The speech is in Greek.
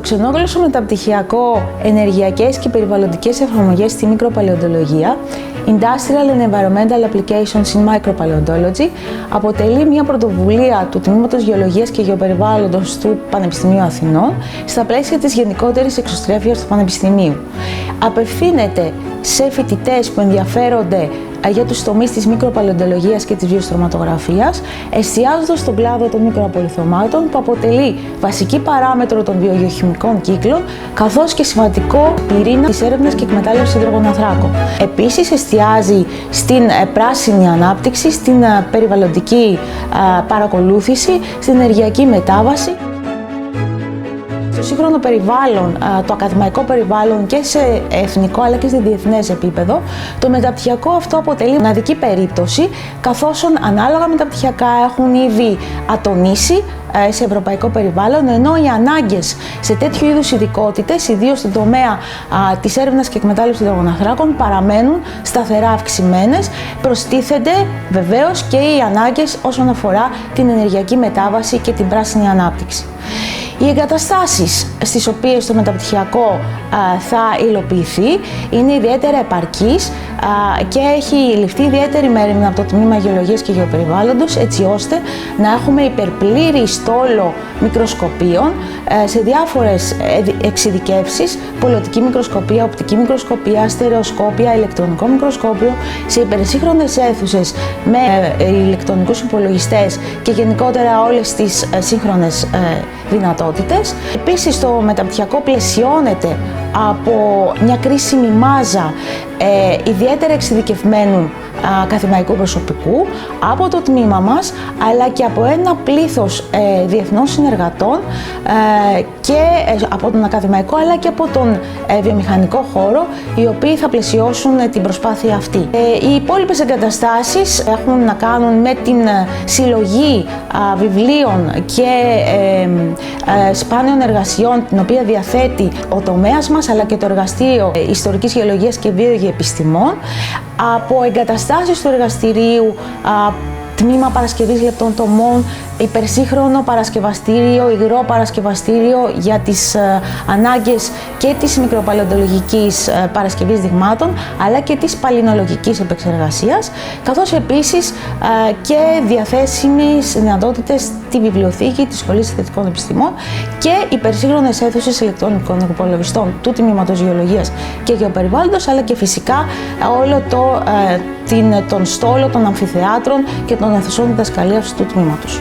ξενόγλωσσο μεταπτυχιακό ενεργειακές και περιβαλλοντικές εφαρμογές στη μικροπαλαιοντολογία, Industrial and Environmental Applications in Micropaleontology, αποτελεί μια πρωτοβουλία του Τμήματος Γεωλογίας και Γεωπεριβάλλοντος του Πανεπιστημίου Αθηνών στα πλαίσια της γενικότερης εξωστρέφειας του Πανεπιστημίου. Απευθύνεται σε φοιτητές που ενδιαφέρονται για τους τομείς της μικροπαλαιοντολογίας και της βιοστρωματογραφίας, εστιάζοντας στον κλάδο των μικροαπολιθωμάτων που αποτελεί βασική παράμετρο των βιογεωχημικών κύκλων, καθώς και σημαντικό πυρήνα της έρευνας και εκμετάλλευσης υδρογοναθράκων. Επίσης, εστιάζει στην πράσινη ανάπτυξη, στην περιβαλλοντική παρακολούθηση, στην ενεργειακή μετάβαση. Στο σύγχρονο περιβάλλον, το ακαδημαϊκό περιβάλλον και σε εθνικό αλλά και σε διεθνές επίπεδο, το μεταπτυχιακό αυτό αποτελεί μοναδική περίπτωση, καθώς ανάλογα μεταπτυχιακά έχουν ήδη ατονίσει σε ευρωπαϊκό περιβάλλον, ενώ οι ανάγκες σε τέτοιου είδους ειδικότητες, ιδίως στον τομέα της έρευνας και εκμετάλλευσης υδρογοναθράκων, παραμένουν σταθερά αυξημένες. Προστίθενται βεβαίως και οι ανάγκες όσον αφορά την ενεργειακή μετάβαση και την πράσινη ανάπτυξη. Οι εγκαταστάσεις στις οποίες το μεταπτυχιακό θα υλοποιηθεί είναι ιδιαίτερα επαρκείς και έχει ληφθεί ιδιαίτερη μέρημνα από το Τμήμα Γεωλογίας και Γεωπεριβάλλοντος, έτσι ώστε να έχουμε υπερπλήρη στόλο μικροσκοπίων σε διάφορες εξειδικεύσεις: πολιτική μικροσκοπία, οπτική μικροσκοπία, στερεοσκόπια, ηλεκτρονικό μικροσκόπιο, σε υπερσύγχρονες αίθουσες με ηλεκτρονικούς υπολογιστές και γενικότερα όλες τις σύγχρονες δυνατότητες. Επίσης, το μεταπτυχιακό πλαισιώνεται από μια κρίσιμη μάζα ιδιαίτερα εξειδικευμένου ακαδημαϊκού προσωπικού από το τμήμα μας, αλλά και από ένα πλήθος διεθνών συνεργατών και από τον ακαδημαϊκό αλλά και από τον βιομηχανικό χώρο, οι οποίοι θα πλαισιώσουν την προσπάθεια αυτή. Οι υπόλοιπες εγκαταστάσεις έχουν να κάνουν με την συλλογή βιβλίων και σπάνιων εργασιών, την οποία διαθέτει ο τομέας μας, αλλά και το Εργαστήριο Ιστορικής Γεωλογίας και Βιοεπιστημών, από εγκαταστάσεις του εργαστηρίου, τμήμα παρασκευής λεπτών τομών, υπερσύγχρονο παρασκευαστήριο, υγρό παρασκευαστήριο για τις ανάγκες και της μικροπαλαιοντολογικής παρασκευής δειγμάτων, αλλά και της παλινολογικής επεξεργασίας, καθώς επίσης και διαθέσιμες δυνατότητες στη βιβλιοθήκη της Σχολής Αισθητικών Επιστημών και υπερσύγχρονες αίθουσες ηλεκτρονικών υπολογιστών του Τμήματος Γεωλογίας και Γεωπεριβάλλοντος, αλλά και φυσικά όλο τον στόλο των αμφιθεάτρων και των αιθουσών διδασκαλίας του τμήματος.